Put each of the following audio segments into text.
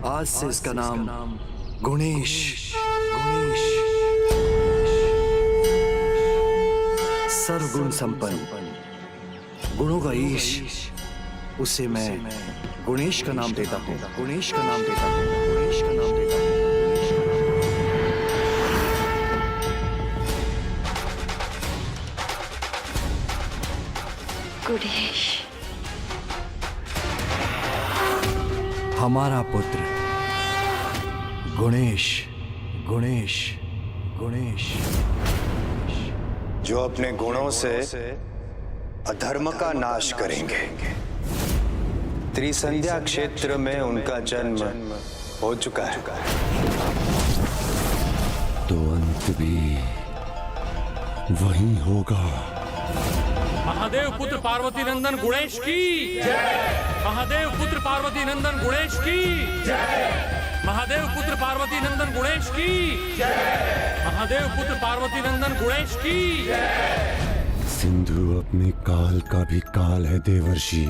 आज से इसका नाम गुणेश गुणेश सर्वगुण संपन्न, गुणों का ईश, उसे मैं गुणेश का नाम देता हूँ, गुणेश का नाम देता हूँ, गुणेश का नाम देता हूँ। गुणेश, हमारा पुत्र गुणेश गुणेश गुणेश, जो अपने गुणों से अधर्म का नाश करेंगे। त्रिसंध्या क्षेत्र में उनका जन्म हो चुका है। तो अंत भी वही होगा। महादेव पुत्र पार्वती नंदन गुणेश की जय। महादेव पुत्र पार्वती नंदन गुणेश की जय। महादेव पुत्र पार्वती नंदन गुणेश की जय। महादेव पुत्र पार्वती नंदन गुणेश की जय। सिंधु अपने काल का भी काल है देवर्षि,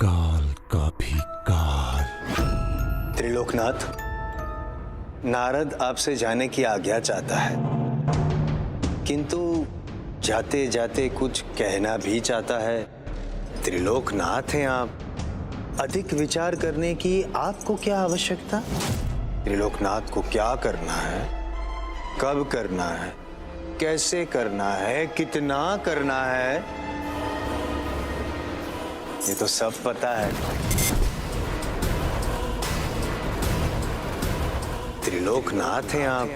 काल का भी काल। त्रिलोकनाथ, नारद आपसे जाने की आज्ञा चाहता है, किंतु जाते जाते कुछ कहना भी चाहता है। त्रिलोकनाथ हैं आप, अधिक विचार करने की आपको क्या आवश्यकता? त्रिलोकनाथ को क्या करना है, कब करना है, कैसे करना है, कितना करना है, ये तो सब पता है। त्रिलोकनाथ हैं आप,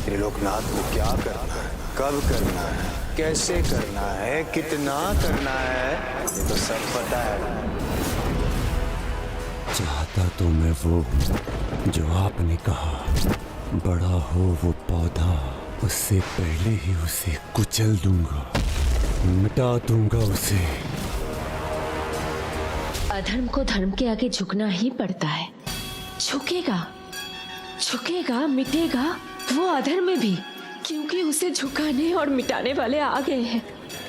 त्रिलोकनाथ को क्या करना है, कब करना है, कैसे करना है, कितना करना है, ये तो सब पता है। चाहता तो मैं वो हूँ जो आपने कहा, बड़ा हो वो पौधा, उससे पहले ही उसे कुचल दूंगा, मिटा दूंगा उसे। अधर्म को धर्म के आगे झुकना ही पड़ता है। झुकेगा, झुकेगा, मिटेगा वो अधर्म में भी, क्योंकि उसे झुकाने और मिटाने वाले आ गए हैं।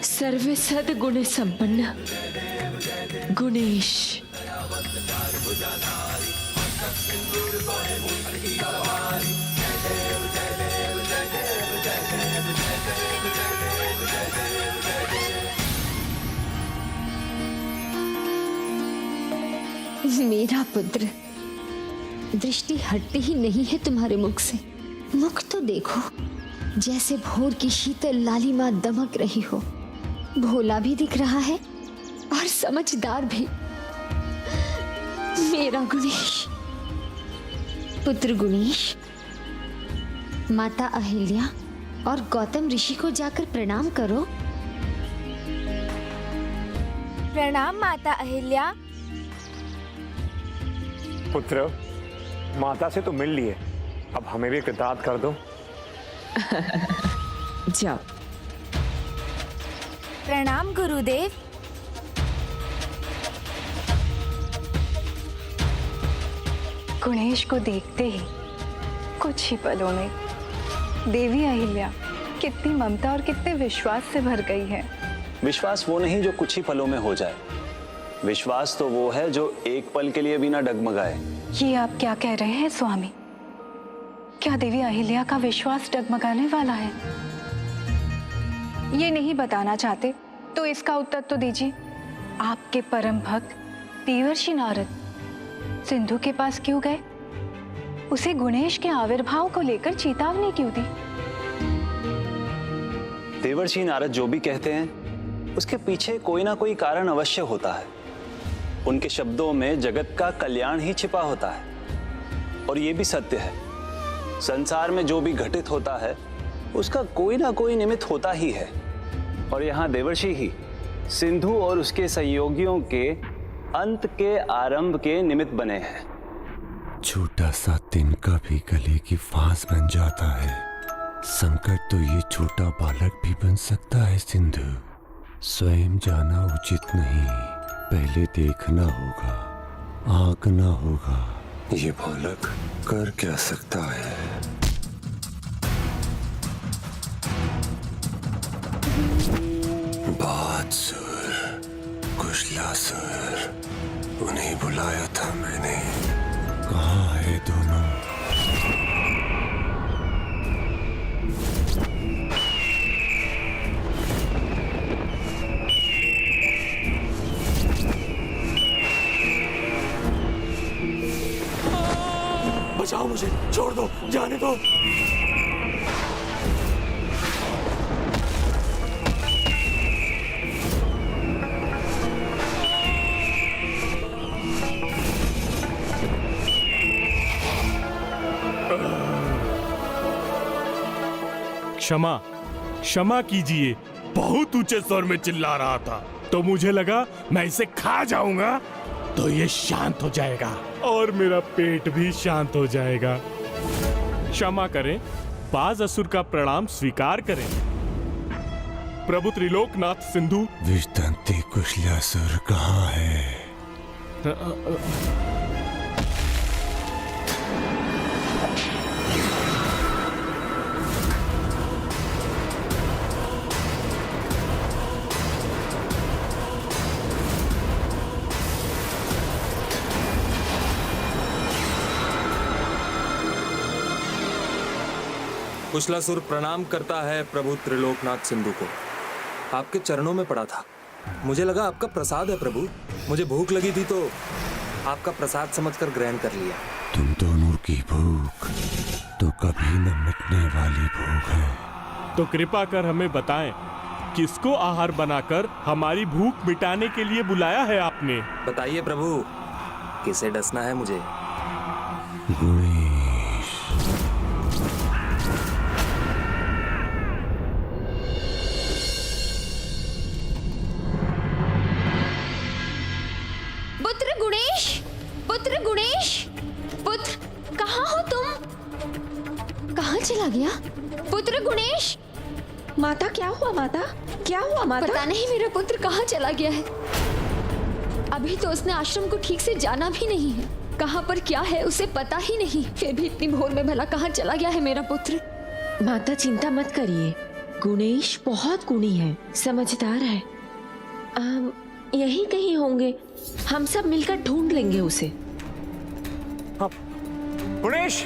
सर्व सद गुण संपन्न गुणेश। मेरा पुत्र, दृष्टि हटती ही नहीं है तुम्हारे मुख से। मुख तो देखो, जैसे भोर की शीतल लालिमा दमक रही हो। भोला भी दिख रहा है और समझदार भी। मेरा गुणेश, पुत्र गुणेश, माता अहिल्या और गौतम ऋषि को जाकर प्रणाम करो। प्रणाम माता अहिल्या। पुत्र, माता से तो मिल लिए, अब हमें भी कृतार्थ कर दो। जाओ। प्रणाम गुरुदेव। गुणेश को देखते ही कुछ ही पलों में देवी अहिल्या कितनी ममता और कितने विश्वास से भर गई है। विश्वास वो नहीं जो कुछ ही पलों में हो जाए, विश्वास तो वो है जो एक पल के लिए भी ना डगमगाए। ये आप क्या कह रहे हैं स्वामी? क्या देवी अहिल्या का विश्वास डगमगाने वाला है? ये नहीं बताना चाहते तो इसका उत्तर तो दीजिए। आपके परम भक्त देवर्षि नारद सिंधु के पास क्यों गए? उसे गुणेश के आविर्भाव को लेकर चेतावनी क्यों दी? देवर्षि नारद जो भी कहते हैं उसके पीछे कोई ना कोई कारण अवश्य होता है। उनके शब्दों में जगत का कल्याण ही छिपा होता है। और ये भी सत्य है, संसार में जो भी घटित होता है उसका कोई ना कोई निमित्त होता ही है। और यहाँ देवर्षि ही सिंधु और उसके सहयोगियों के अंत के आरंभ के निमित्त बने हैं। छोटा सा तिनका भी गले की फांस बन जाता है। संकट तो ये छोटा बालक भी बन सकता है सिंधु। स्वयं जाना उचित नहीं, पहले देखना होगा, आंकना होगा। ये बालक कर क्या सकता है? बादसुर, कुशलासुर, उन्हें बुलाया था मैंने। कहाँ है दोनों? बचाओ मुझे, छोड़ दो, जाने दो। क्षमा क्षमा कीजिए, बहुत ऊंचे स्वर में चिल्ला रहा था तो मुझे लगा मैं इसे खा जाऊंगा तो ये शांत हो जाएगा और मेरा पेट भी शांत हो जाएगा। क्षमा करें, बाज असुर का प्रणाम स्वीकार करें। प्रभु त्रिलोकनाथ सिंधु। विष्टंती कुशलासुर कहाँ है? कुशलासुर प्रणाम करता है प्रभु त्रिलोकनाथ सिंधु को। आपके चरणों में पड़ा था, मुझे लगा आपका प्रसाद है प्रभु। मुझे भूख लगी थी तो आपका प्रसाद समझकर ग्रहण कर लिया। तुम दोनों की भूख तो कभी न मिटने वाली भूख है। तो कृपा कर हमें बताएं, किसको आहार बनाकर हमारी भूख मिटाने के लिए बुलाया है आपने? बताइए प्रभु, किसे डसना है मुझे? गुणेश। पुत्र गुणेश, पुत्र गुणेश, पुत्र कहाँ हो तुम? कहाँ चला गया पुत्र गुणेश? माता क्या हुआ माता? क्या हुआ माता? पता नहीं मेरा पुत्र कहाँ चला गया है। अभी तो उसने आश्रम को ठीक से जाना भी नहीं है। कहाँ पर क्या है उसे पता ही नहीं। फिर भी इतनी भोर में भला कहाँ चला गया है मेरा पुत्र? माता चिंता मत करिए, गुणेश बहुत गुणी है, समझदार है। यही कहीं होंगे, हम सब मिलकर ढूंढ लेंगे उसे। गुणेश!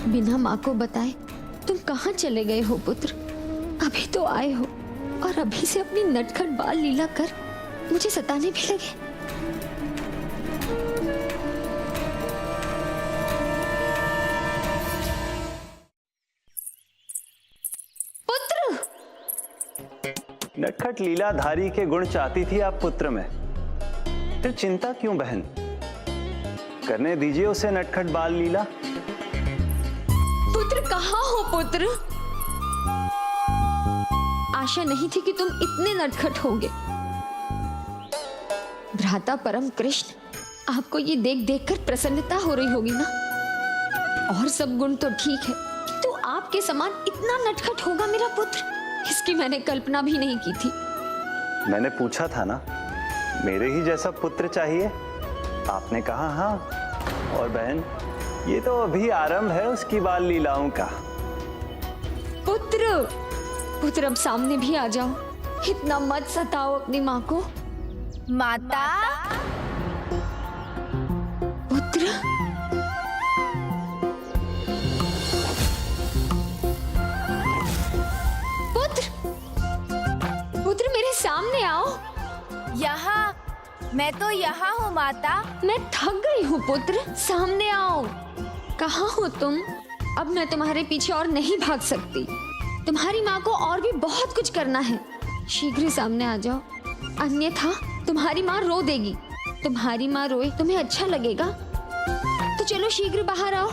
बिना माँ को बताए तुम कहाँ चले गए हो पुत्र? अभी तो आए हो और अभी से अपनी नटखट बाल लीला कर मुझे सताने भी लगे। पुत्र! नटखट लीलाधारी के गुण चाहती थी आप पुत्र में, फिर चिंता क्यों बहन? करने दीजिए उसे नटखट बाल लीला। पुत्र कहाँ हो पुत्र? आशा नहीं थी कि तुम इतने नटखट होगे। भ्राता परम कृष्ण, आपको ये देख देखकर प्रसन्नता हो रही होगी ना? और सब गुण तो ठीक है, तो आपके समान इतना नटखट होगा मेरा पुत्र, इसकी मैंने कल्पना भी नहीं की थी। मैंने पूछा था ना, मेरे ही जैसा पुत्र चाहिए? आपने कहा हाँ। और बहन, ये तो अभी आरंभ है उसकी बाल लीलाओं का। पुत्र, पुत्र अब सामने भी आ जाओ, इतना मत सताओ अपनी माँ को। माता। पुत्र, पुत्र, पुत्र मेरे सामने आओ। यहाँ, मैं तो यहाँ हूँ माता। मैं थक गई हूँ पुत्र, सामने आओ। कहाँ हो तुम? अब मैं तुम्हारे पीछे और नहीं भाग सकती। तुम्हारी माँ को और भी बहुत कुछ करना है। शीघ्र ही सामने आ जाओ, अन्यथा तुम्हारी माँ रो देगी। तुम्हारी माँ रोए तुम्हें अच्छा लगेगा? तो चलो शीघ्र बाहर आओ।